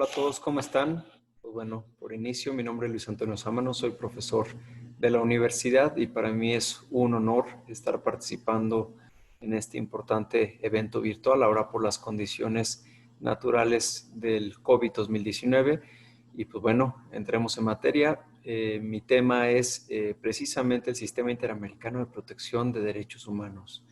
Hola a todos, ¿cómo están? Pues bueno, por inicio, mi nombre es Luis Antonio Sámano, soy profesor de la universidad y para mí es un honor estar participando en este importante evento virtual, ahora por las condiciones naturales del COVID-2019. Y pues bueno, entremos en materia. Mi tema es precisamente el Sistema Interamericano de Protección de Derechos Humanos.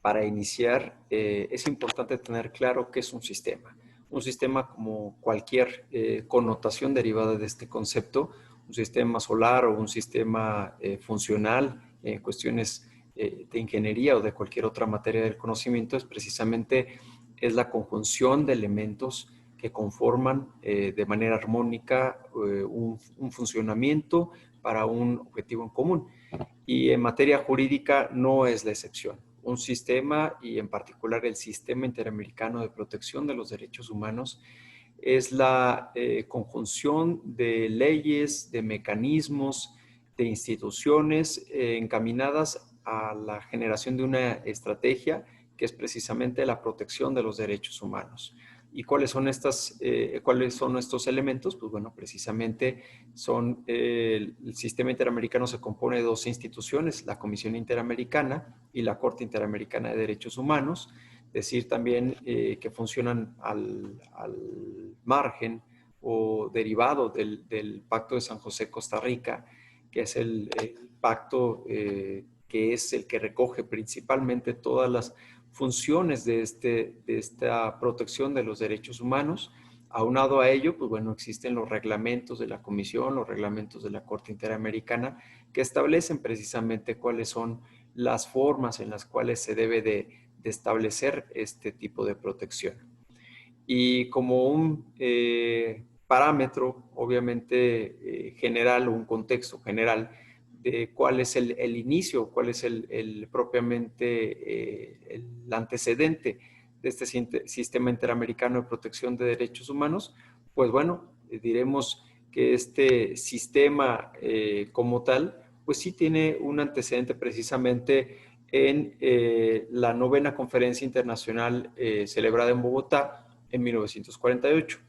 Para iniciar, es importante tener claro qué es un sistema. Un sistema, como cualquier connotación derivada de este concepto, un sistema solar o un sistema funcional en cuestiones de ingeniería o de cualquier otra materia del conocimiento, es la conjunción de elementos que conforman de manera armónica un funcionamiento para un objetivo en común. Y en materia jurídica no es la excepción. Un sistema, y en particular el Sistema Interamericano de Protección de los Derechos Humanos, es la conjunción de leyes, de mecanismos, de instituciones encaminadas a la generación de una estrategia que es precisamente la protección de los derechos humanos. ¿Y cuáles son estos elementos? Pues bueno, precisamente el sistema interamericano se compone de dos instituciones, la Comisión Interamericana y la Corte Interamericana de Derechos Humanos, decir también que funcionan al margen o derivado del Pacto de San José, Costa Rica, que es el pacto que es el que recoge principalmente todas las funciones de esta protección de los derechos humanos. Aunado a ello, pues bueno, existen los reglamentos de la Comisión, los reglamentos de la Corte Interamericana, que establecen precisamente cuáles son las formas en las cuales se debe de establecer este tipo de protección. Y como un parámetro, obviamente, general, un contexto general de cuál es el inicio, cuál es propiamente el antecedente de este sistema interamericano de protección de derechos humanos, pues bueno, diremos que este sistema como tal, pues sí tiene un antecedente precisamente en la novena conferencia internacional celebrada en Bogotá en 1948.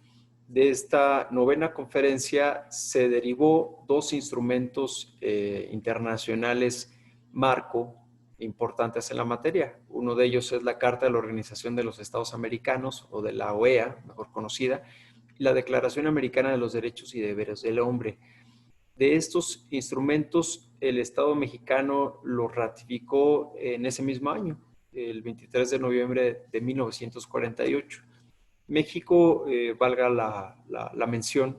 De esta novena conferencia se derivó dos instrumentos internacionales marco importantes en la materia. Uno de ellos es la Carta de la Organización de los Estados Americanos, o de la OEA, mejor conocida, y la Declaración Americana de los Derechos y Deberes del Hombre. De estos instrumentos, el Estado mexicano los ratificó en ese mismo año, el 23 de noviembre de 1948. México, valga la mención,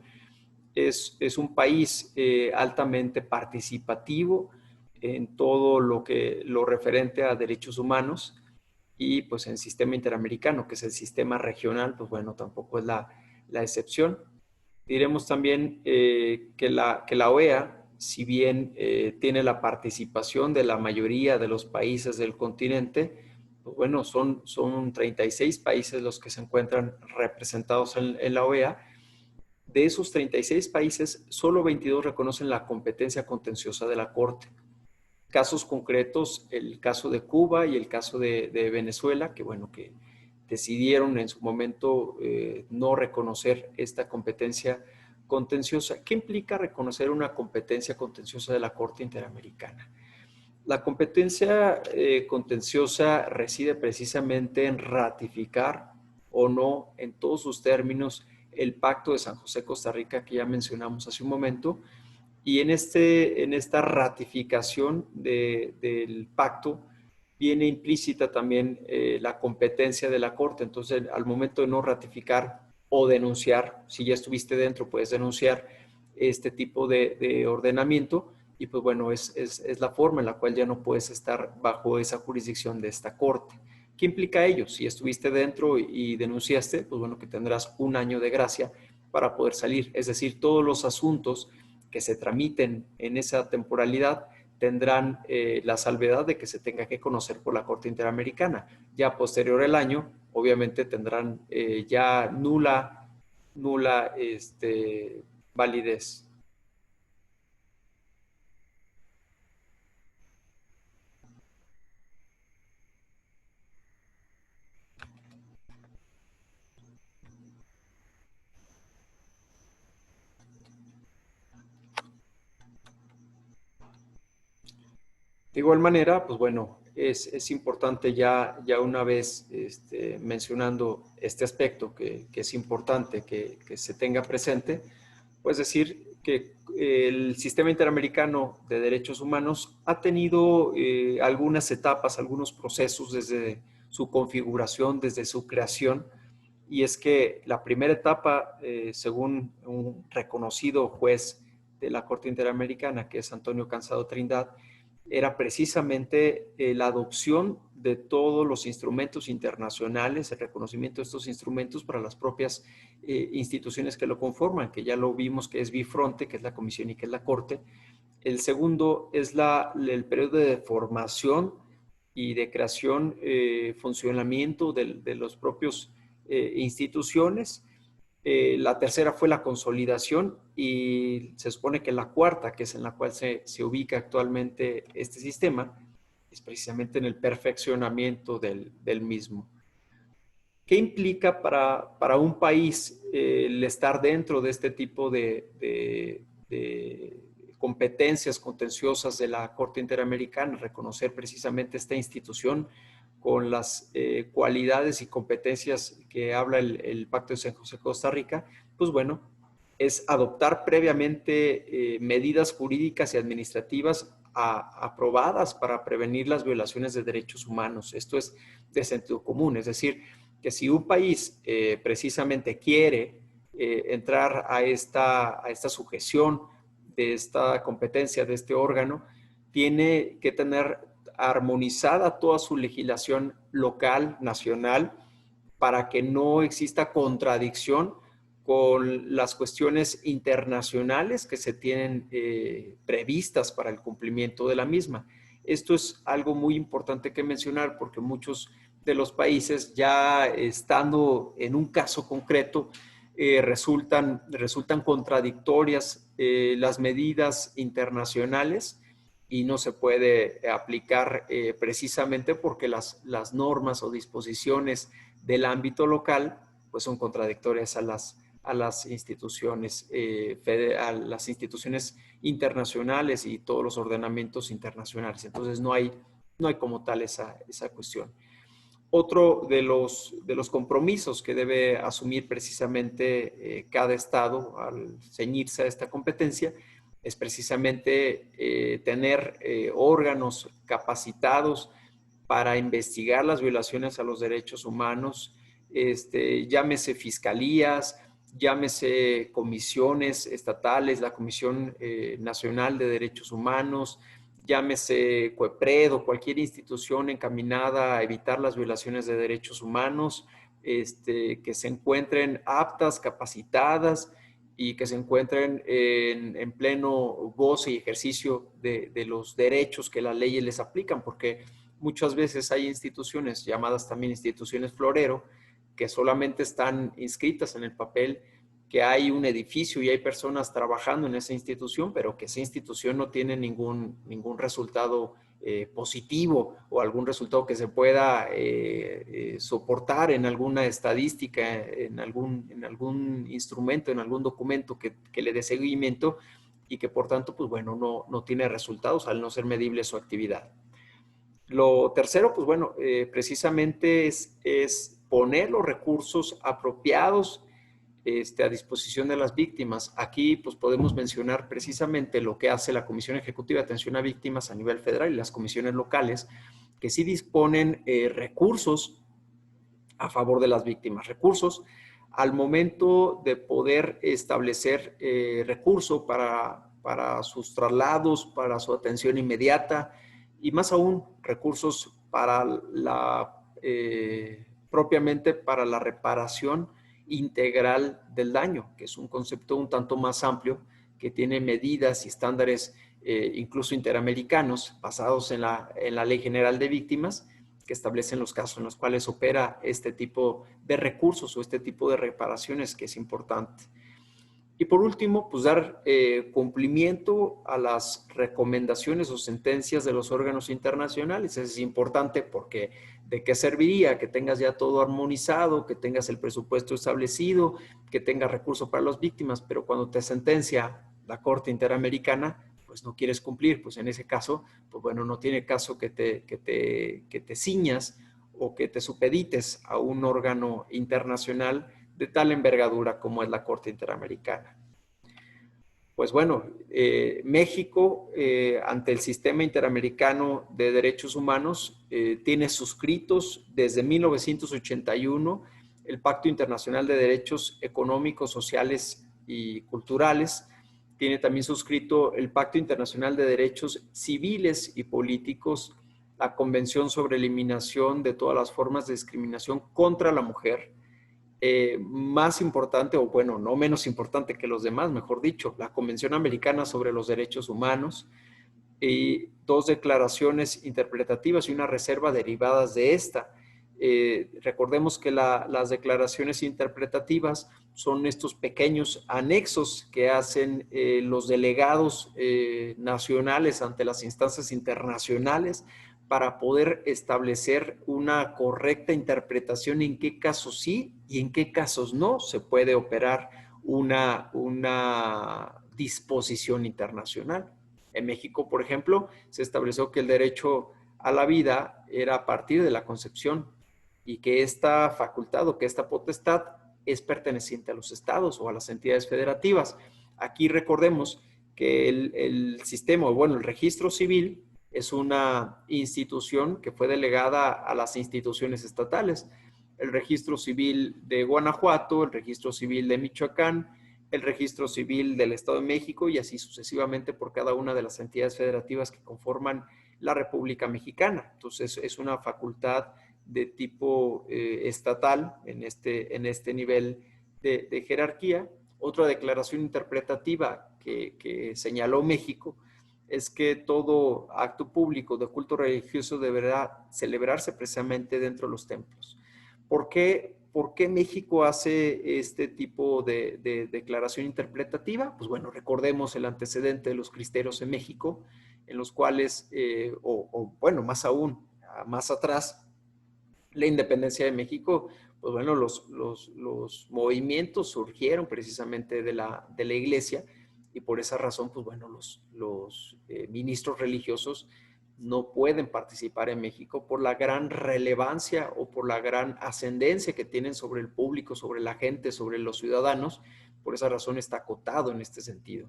es un país altamente participativo en todo lo referente a derechos humanos, y pues en el sistema interamericano, que es el sistema regional, pues bueno, tampoco es la excepción. Diremos también que la OEA, si bien tiene la participación de la mayoría de los países del continente, pues bueno, son 36 países los que se encuentran representados en la OEA. De esos 36 países, solo 22 reconocen la competencia contenciosa de la Corte. Casos concretos, el caso de Cuba y el caso de Venezuela, que bueno, que decidieron en su momento no reconocer esta competencia contenciosa. ¿Qué implica reconocer una competencia contenciosa de la Corte Interamericana? La competencia contenciosa reside precisamente en ratificar o no, en todos sus términos, el Pacto de San José, Costa Rica, que ya mencionamos hace un momento. Y en esta ratificación del pacto viene implícita también la competencia de la Corte. Entonces, al momento de no ratificar o denunciar, si ya estuviste dentro, puedes denunciar este tipo de ordenamiento, y pues bueno, es la forma en la cual ya no puedes estar bajo esa jurisdicción de esta Corte. ¿Qué implica ello? Si estuviste dentro y denunciaste, pues bueno, que tendrás un año de gracia para poder salir. Es decir, todos los asuntos que se tramiten en esa temporalidad tendrán la salvedad de que se tenga que conocer por la Corte Interamericana. Ya posterior el año, obviamente tendrán ya nula validez. De igual manera, pues bueno, es importante ya una vez mencionando este aspecto que es importante que se tenga presente, pues decir que el sistema interamericano de derechos humanos ha tenido algunas etapas, algunos procesos desde su configuración, desde su creación, y es que la primera etapa, según un reconocido juez de la Corte Interamericana, que es Antonio Cansado Trindad, era precisamente la adopción de todos los instrumentos internacionales, el reconocimiento de estos instrumentos para las propias instituciones que lo conforman, que ya lo vimos que es bifronte, que es la Comisión y que es la Corte. El segundo es el periodo de formación y de creación, funcionamiento de los propios instituciones. La tercera fue la consolidación y se supone que la cuarta, que es en la cual se ubica actualmente este sistema, es precisamente en el perfeccionamiento del mismo. ¿Qué implica para un país el estar dentro de este tipo de competencias contenciosas de la Corte Interamericana? Reconocer precisamente esta institución con las cualidades y competencias que habla el Pacto de San José, Costa Rica, pues bueno, es adoptar previamente medidas jurídicas y administrativas aprobadas para prevenir las violaciones de derechos humanos. Esto es de sentido común, es decir, que si un país precisamente quiere entrar a esta sujeción de esta competencia, de este órgano, tiene que tener armonizada toda su legislación local, nacional, para que no exista contradicción con las cuestiones internacionales que se tienen previstas para el cumplimiento de la misma. Esto es algo muy importante que mencionar porque muchos de los países, ya estando en un caso concreto, resultan contradictorias las medidas internacionales y no se puede aplicar precisamente porque las normas o disposiciones del ámbito local pues son contradictorias a las instituciones, a las instituciones internacionales y todos los ordenamientos internacionales. Entonces no hay como tal esa cuestión. Otro de los compromisos que debe asumir precisamente cada Estado al ceñirse a esta competencia es precisamente tener órganos capacitados para investigar las violaciones a los derechos humanos, llámese fiscalías, llámese comisiones estatales, la Comisión Nacional de Derechos Humanos, llámese COEPRED o cualquier institución encaminada a evitar las violaciones de derechos humanos, que se encuentren aptas, capacitadas y que se encuentren en pleno goce y ejercicio de los derechos que las leyes les aplican, porque muchas veces hay instituciones llamadas también instituciones florero que solamente están inscritas en el papel, que hay un edificio y hay personas trabajando en esa institución, pero que esa institución no tiene ningún resultado positivo o algún resultado que se pueda soportar en alguna estadística, en algún instrumento, en algún documento que le dé seguimiento y que por tanto, pues bueno, no tiene resultados al no ser medible su actividad. Lo tercero, pues bueno, precisamente es poner los recursos apropiados a disposición de las víctimas. Aquí pues podemos mencionar precisamente lo que hace la Comisión Ejecutiva de Atención a Víctimas a nivel federal y las comisiones locales, que sí disponen recursos a favor de las víctimas, recursos al momento de poder establecer recursos para sus traslados, para su atención inmediata y más aún recursos para propiamente para la reparación integral del daño, que es un concepto un tanto más amplio que tiene medidas y estándares incluso interamericanos basados en la Ley General de Víctimas, que establecen los casos en los cuales opera este tipo de recursos o este tipo de reparaciones, que es importante. Y por último, pues dar cumplimiento a las recomendaciones o sentencias de los órganos internacionales. Eso es importante porque ¿de qué serviría que tengas ya todo armonizado, que tengas el presupuesto establecido, que tengas recursos para las víctimas? Pero cuando te sentencia la Corte Interamericana, pues no quieres cumplir, pues en ese caso, pues bueno, no tiene caso que te ciñas o que te supedites a un órgano internacional de tal envergadura como es la Corte Interamericana. Pues bueno, México, ante el Sistema Interamericano de Derechos Humanos, tiene suscritos desde 1981 el Pacto Internacional de Derechos Económicos, Sociales y Culturales. Tiene también suscrito el Pacto Internacional de Derechos Civiles y Políticos, la Convención sobre Eliminación de todas las formas de discriminación contra la mujer. Más importante, o bueno, no menos importante que los demás, mejor dicho, la Convención Americana sobre los Derechos Humanos y 2 declaraciones interpretativas y una reserva derivadas de esta. Recordemos que las declaraciones interpretativas son estos pequeños anexos que hacen los delegados nacionales ante las instancias internacionales para poder establecer una correcta interpretación en qué casos sí y en qué casos no se puede operar una disposición internacional. En México, por ejemplo, se estableció que el derecho a la vida era a partir de la concepción y que esta facultad o que esta potestad es perteneciente a los estados o a las entidades federativas. Aquí recordemos que el sistema, bueno, el registro civil es una institución que fue delegada a las instituciones estatales. El registro civil de Guanajuato, el registro civil de Michoacán, el registro civil del Estado de México y así sucesivamente por cada una de las entidades federativas que conforman la República Mexicana. Entonces es una facultad de tipo estatal en este nivel de jerarquía. Otra declaración interpretativa que señaló México es que todo acto público de culto religioso deberá celebrarse precisamente dentro de los templos. ¿Por qué México hace este tipo de declaración interpretativa? Pues bueno, recordemos el antecedente de los cristeros en México, en los cuales, bueno, más aún, más atrás, la independencia de México, pues bueno, los movimientos surgieron precisamente de la iglesia y por esa razón, pues bueno, los ministros religiosos no pueden participar en México por la gran relevancia o por la gran ascendencia que tienen sobre el público, sobre la gente, sobre los ciudadanos. Por esa razón está acotado en este sentido.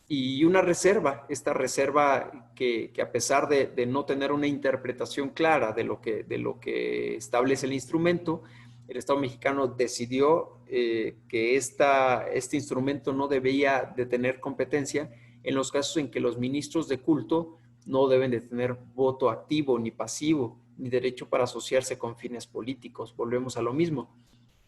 Y una reserva, esta reserva que a pesar de no tener una interpretación clara de lo que establece el instrumento, el Estado mexicano decidió que este instrumento no debía de tener competencia en los casos en que los ministros de culto no deben de tener voto activo ni pasivo, ni derecho para asociarse con fines políticos. Volvemos a lo mismo.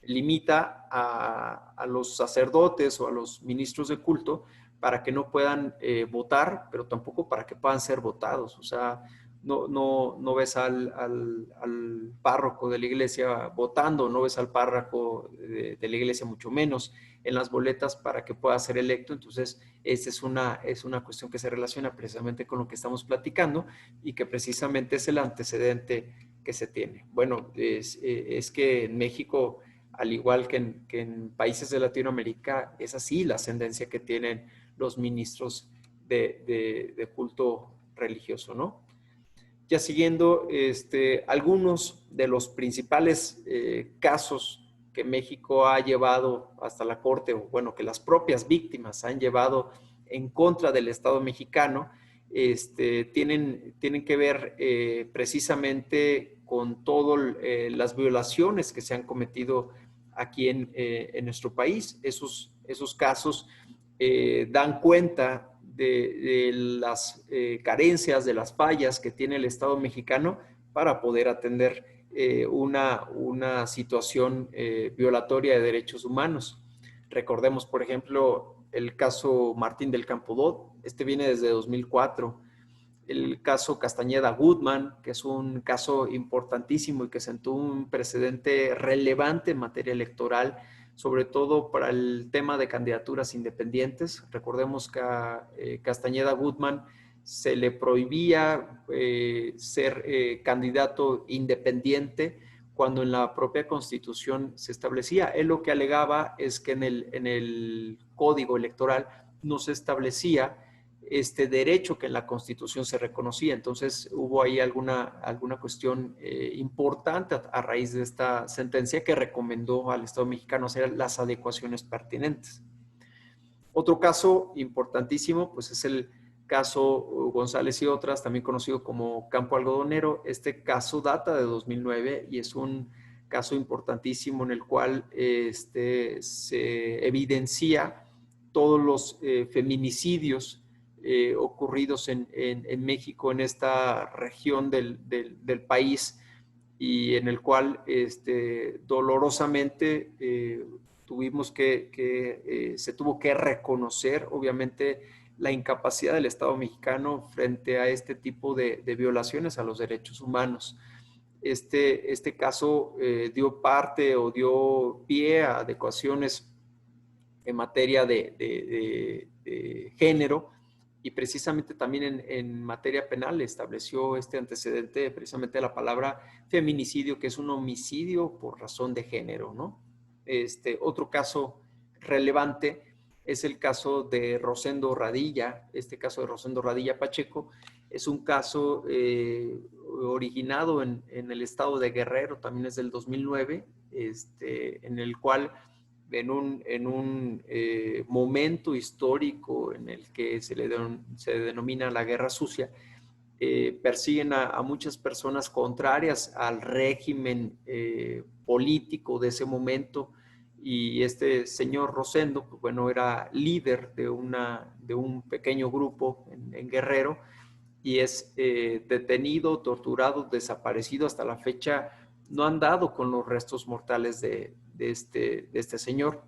Limita a los sacerdotes o a los ministros de culto para que no puedan votar, pero tampoco para que puedan ser votados. O sea, no ves al párroco de la iglesia votando, no ves al párroco de la iglesia mucho menos en las boletas para que pueda ser electo. Entonces, esta es una cuestión que se relaciona precisamente con lo que estamos platicando y que precisamente es el antecedente que se tiene. Bueno, es que en México, al igual que en países de Latinoamérica, es así la ascendencia que tienen los ministros de culto religioso, ¿no? Ya siguiendo, algunos de los principales casos que México ha llevado hasta la corte, o bueno, que las propias víctimas han llevado en contra del Estado mexicano, tienen que ver precisamente con todas las violaciones que se han cometido aquí en nuestro país. Esos casos dan cuenta de las carencias, de las fallas que tiene el Estado mexicano para poder atender una situación violatoria de derechos humanos. Recordemos, por ejemplo, el caso Martín del Campo. Este viene desde 2004. El caso Castañeda Goodman, que es un caso importantísimo y que sentó un precedente relevante en materia electoral, sobre todo para el tema de candidaturas independientes. Recordemos que a Castañeda Goodman se le prohibía ser candidato independiente cuando en la propia Constitución se establecía. Él lo que alegaba es que en el Código Electoral no se establecía este derecho que en la Constitución se reconocía. Entonces hubo ahí alguna cuestión importante a raíz de esta sentencia que recomendó al Estado mexicano hacer las adecuaciones pertinentes. Otro caso importantísimo, pues es el caso González y otras, también conocido como Campo Algodonero. Este caso data de 2009 y es un caso importantísimo en el cual se evidencia todos los feminicidios ocurridos en México, en esta región del país, y en el cual dolorosamente se tuvo que reconocer, obviamente, la incapacidad del Estado mexicano frente a este tipo de violaciones a los derechos humanos. Este caso dio parte o dio pie a adecuaciones en materia de género, y precisamente también en materia penal estableció este antecedente precisamente la palabra feminicidio, que es un homicidio por razón de género, ¿no? Otro caso relevante es el caso de Rosendo Radilla. Este caso de Rosendo Radilla Pacheco es un caso originado en el estado de Guerrero, también es del 2009, en el cual en un momento histórico en el que se denomina la Guerra Sucia, persiguen a muchas personas contrarias al régimen político de ese momento, y este señor Rosendo, pues bueno, era líder de un pequeño grupo en Guerrero, y es detenido, torturado, desaparecido. Hasta la fecha no han dado con los restos mortales de este señor.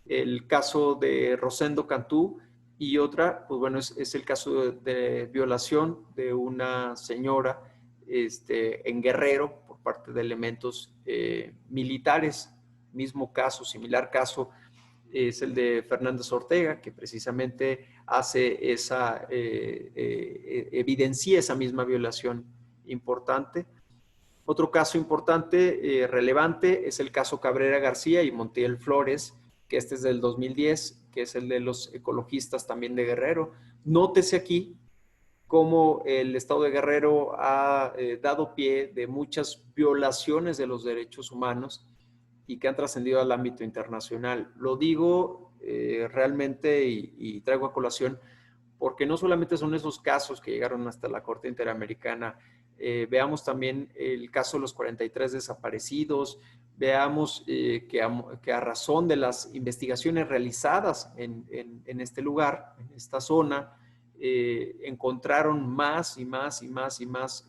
El caso de Rosendo Cantú, y otra, pues bueno, es el caso de violación de una señora en Guerrero por parte de elementos militares. Mismo caso, similar caso, es el de Fernández Ortega, que precisamente evidencia esa misma violación importante. Otro caso importante, relevante, es el caso Cabrera García y Montiel Flores, que este es del 2010, que es el de los ecologistas también de Guerrero. Nótese aquí cómo el Estado de Guerrero ha dado pie de muchas violaciones de los derechos humanos y que han trascendido al ámbito internacional. Lo digo realmente y traigo a colación porque no solamente son esos casos que llegaron hasta la Corte Interamericana. Veamos también el caso de los 43 desaparecidos, veamos que a razón de las investigaciones realizadas en este lugar, en esta zona, encontraron más y más y más y más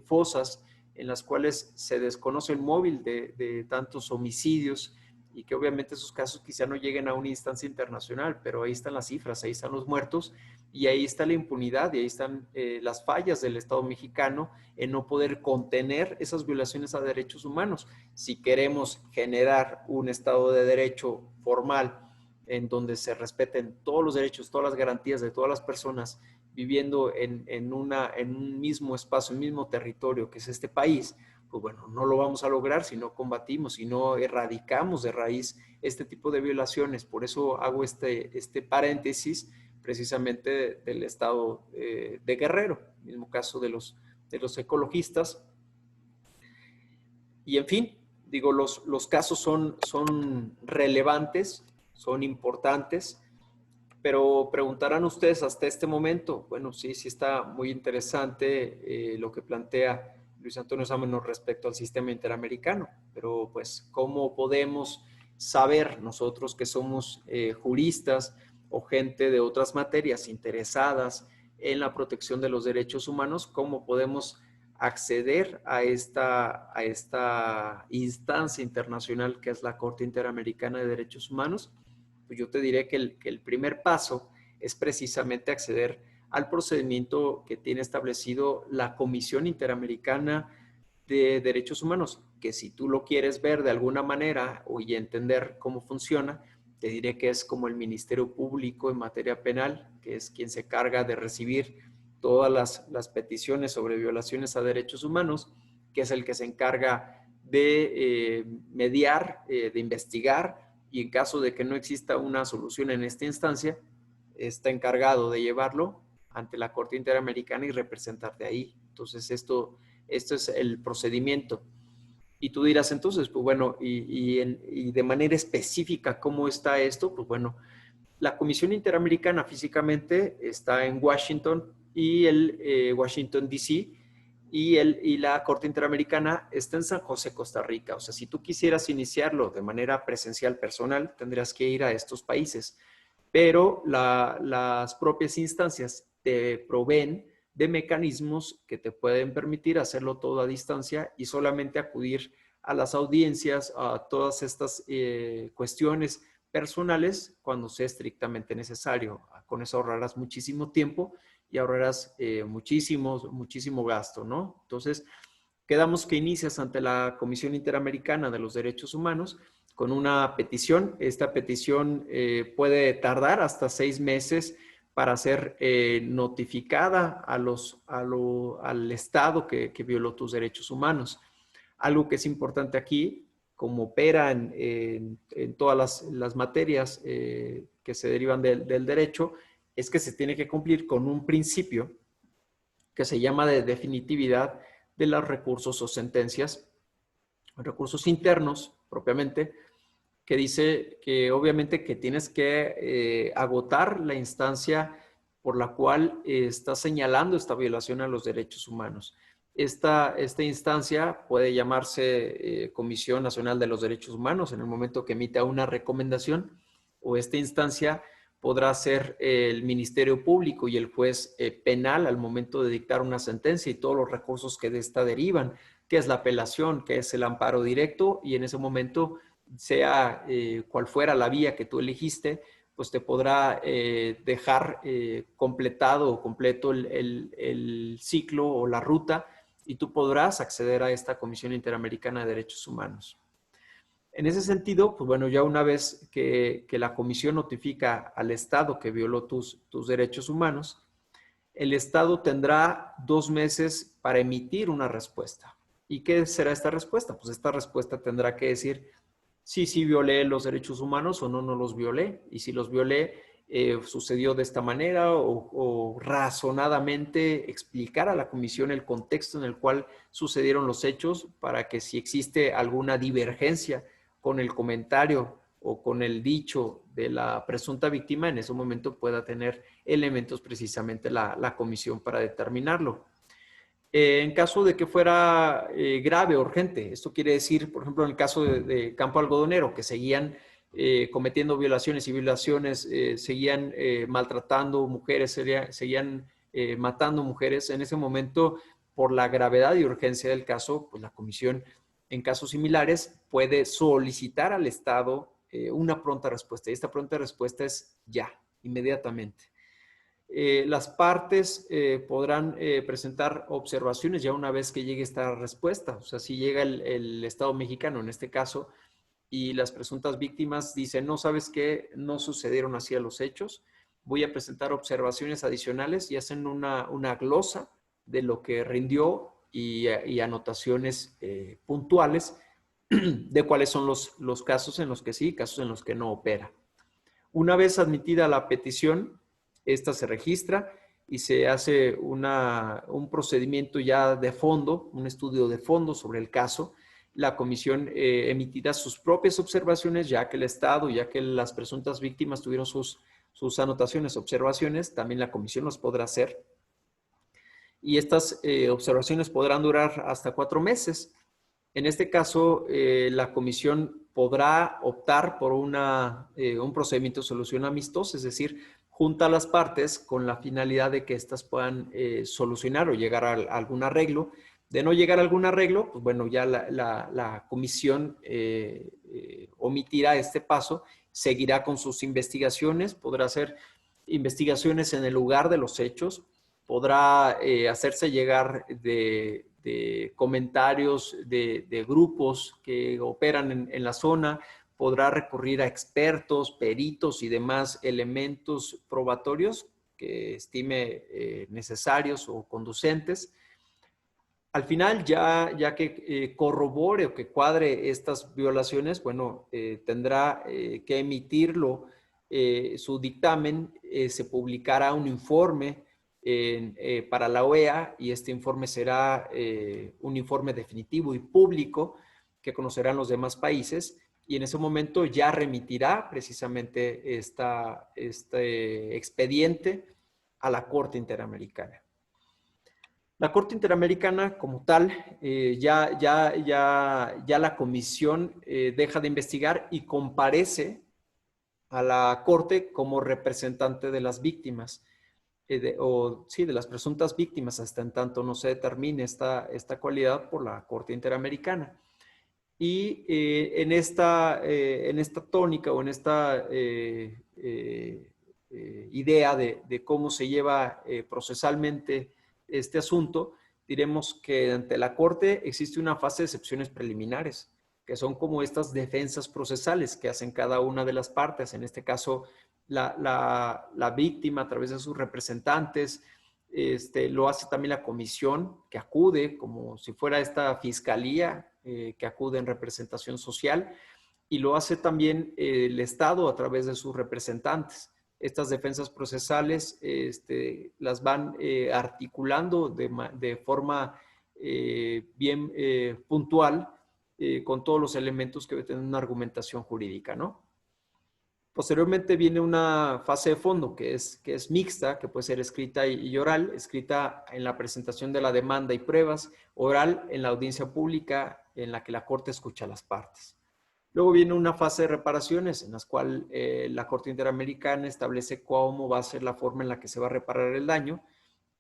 fosas en las cuales se desconoce el móvil de tantos homicidios, y que obviamente esos casos quizá no lleguen a una instancia internacional, pero ahí están las cifras, ahí están los muertos, y ahí está la impunidad, y ahí están las fallas del Estado mexicano en no poder contener esas violaciones a derechos humanos. Si queremos generar un Estado de Derecho formal en donde se respeten todos los derechos, todas las garantías de todas las personas viviendo en un mismo espacio, un mismo territorio que es este país, pues bueno, no lo vamos a lograr si no combatimos, si no erradicamos de raíz este tipo de violaciones. Por eso hago este paréntesis precisamente del estado de Guerrero, mismo caso de los ecologistas. Y en fin, digo, los casos son relevantes, son importantes, pero preguntarán ustedes hasta este momento, bueno, sí está muy interesante lo que plantea Luis Antonio Sámano respecto al sistema interamericano, pero pues, ¿cómo podemos saber nosotros que somos juristas o gente de otras materias interesadas en la protección de los derechos humanos, cómo podemos acceder a esta instancia internacional que es la Corte Interamericana de Derechos Humanos? Pues yo te diré que el primer paso es precisamente acceder al procedimiento que tiene establecido la Comisión Interamericana de Derechos Humanos, que si tú lo quieres ver de alguna manera y entender cómo funciona, te diré que es como el Ministerio Público en materia penal, que es quien se encarga de recibir todas las peticiones sobre violaciones a derechos humanos, que es el que se encarga de mediar, de investigar, y en caso de que no exista una solución en esta instancia, está encargado de llevarlo ante la Corte Interamericana y representarte ahí. Entonces, esto es el procedimiento. Y tú dirás entonces, pues bueno, y de manera específica, ¿cómo está esto? Pues bueno, la Comisión Interamericana físicamente está en Washington y Washington, D.C., y la Corte Interamericana está en San José, Costa Rica. O sea, si tú quisieras iniciarlo de manera presencial personal, tendrías que ir a estos países. Pero las propias instancias te proveen de mecanismos que te pueden permitir hacerlo todo a distancia y solamente acudir a las audiencias, a todas estas cuestiones personales cuando sea estrictamente necesario. Con eso ahorrarás muchísimo tiempo y ahorrarás muchísimo gasto, ¿no? Entonces, quedamos que inicias ante la Comisión Interamericana de los Derechos Humanos con una petición. Esta petición puede tardar hasta 6 meses para ser notificada al Estado que violó tus derechos humanos. Algo que es importante aquí, como opera en todas las materias que se derivan del derecho, es que se tiene que cumplir con un principio que se llama de definitividad de los recursos o sentencias, recursos internos propiamente, que dice que obviamente que tienes que agotar la instancia por la cual está señalando esta violación a los derechos humanos. Esta instancia puede llamarse Comisión Nacional de los Derechos Humanos en el momento que emita una recomendación, o esta instancia podrá ser el Ministerio Público y el juez penal al momento de dictar una sentencia y todos los recursos que de esta derivan, que es la apelación, que es el amparo directo, y en ese momento, sea cual fuera la vía que tú elegiste, pues te podrá dejar completado o completo el ciclo o la ruta, y tú podrás acceder a esta Comisión Interamericana de Derechos Humanos. En ese sentido, pues bueno, ya una vez que la comisión notifica al Estado que violó tus derechos humanos, el Estado tendrá 2 meses para emitir una respuesta. ¿Y qué será esta respuesta? Pues esta respuesta tendrá que decir sí violé los derechos humanos o no los violé. Y si los violé, sucedió de esta manera, o razonadamente explicar a la comisión el contexto en el cual sucedieron los hechos, para que si existe alguna divergencia con el comentario o con el dicho de la presunta víctima, en ese momento pueda tener elementos precisamente la comisión para determinarlo. En caso de que fuera grave o urgente, esto quiere decir, por ejemplo, en el caso de Campo Algodonero, que seguían cometiendo violaciones y violaciones, seguían maltratando mujeres, seguían matando mujeres, en ese momento, por la gravedad y urgencia del caso, pues la comisión, en casos similares, puede solicitar al Estado una pronta respuesta, y esta pronta respuesta es ya, inmediatamente. Las partes podrán presentar observaciones ya una vez que llegue esta respuesta. O sea, si llega el Estado mexicano, en este caso, y las presuntas víctimas dicen, no, ¿sabes qué? No sucedieron así a los hechos. Voy a presentar observaciones adicionales, y hacen una glosa de lo que rindió y anotaciones puntuales de cuáles son los casos en los que sí, casos en los que no opera. Una vez admitida la petición, esta se registra y se hace un procedimiento ya de fondo, un estudio de fondo sobre el caso. La comisión emitirá sus propias observaciones, ya que el Estado, ya que las presuntas víctimas tuvieron sus anotaciones, observaciones, también la comisión los podrá hacer. Y estas observaciones podrán durar hasta 4 meses. En este caso, la comisión podrá optar por un procedimiento de solución amistosa, es decir, junta a las partes con la finalidad de que éstas puedan solucionar o llegar a algún arreglo. De no llegar a algún arreglo, pues bueno, ya la comisión omitirá este paso, seguirá con sus investigaciones, podrá hacer investigaciones en el lugar de los hechos, podrá hacerse llegar de comentarios de grupos que operan en la zona, podrá recurrir a expertos, peritos y demás elementos probatorios que estime necesarios o conducentes. Al final, ya que corrobore o que cuadre estas violaciones, bueno, tendrá que emitirlo, su dictamen, se publicará un informe para la OEA, y este informe será un informe definitivo y público que conocerán los demás países, y en ese momento ya remitirá precisamente este expediente a la Corte Interamericana. La Corte Interamericana como tal, ya la comisión deja de investigar y comparece a la Corte como representante de las víctimas, de las presuntas víctimas, hasta en tanto no se determine esta cualidad por la Corte Interamericana. Y en esta tónica o en esta idea de cómo se lleva procesalmente este asunto, diremos que ante la Corte existe una fase de excepciones preliminares, que son como estas defensas procesales que hacen cada una de las partes. En este caso, la víctima a través de sus representantes, lo hace también la comisión que acude, como si fuera esta fiscalía que acude en representación social, y lo hace también el Estado a través de sus representantes. Estas defensas procesales las van articulando de forma bien puntual con todos los elementos que tienen una argumentación jurídica, ¿no? Posteriormente viene una fase de fondo que es mixta, que puede ser escrita y oral, escrita en la presentación de la demanda y pruebas, oral en la audiencia pública en la que la Corte escucha a las partes. Luego viene una fase de reparaciones en las cuales la Corte Interamericana establece cómo va a ser la forma en la que se va a reparar el daño,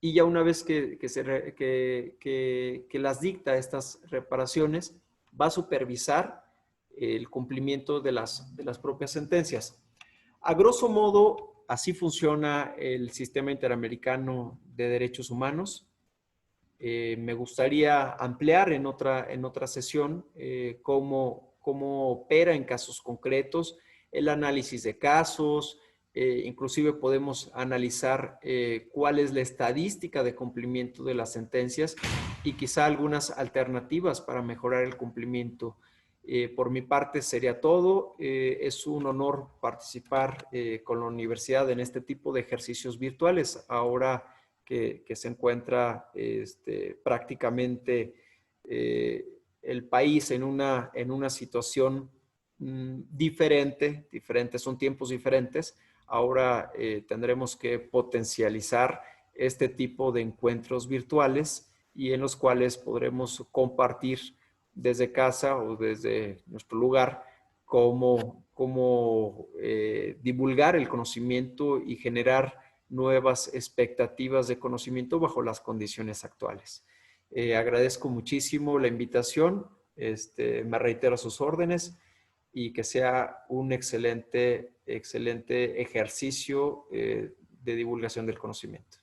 y ya una vez que las dicta estas reparaciones, va a supervisar el cumplimiento de las propias sentencias. A grosso modo, así funciona el sistema interamericano de derechos humanos. Me gustaría ampliar en otra sesión cómo opera en casos concretos, el análisis de casos, inclusive podemos analizar cuál es la estadística de cumplimiento de las sentencias y quizá algunas alternativas para mejorar el cumplimiento. Por mi parte sería todo. Es un honor participar con la universidad en este tipo de ejercicios virtuales. Ahora que se encuentra prácticamente el país en una situación diferente, son tiempos diferentes. Ahora tendremos que potencializar este tipo de encuentros virtuales y en los cuales podremos compartir desde casa o desde nuestro lugar cómo divulgar el conocimiento y generar nuevas expectativas de conocimiento bajo las condiciones actuales. Agradezco muchísimo la invitación, me reitero a sus órdenes y que sea un excelente ejercicio de divulgación del conocimiento.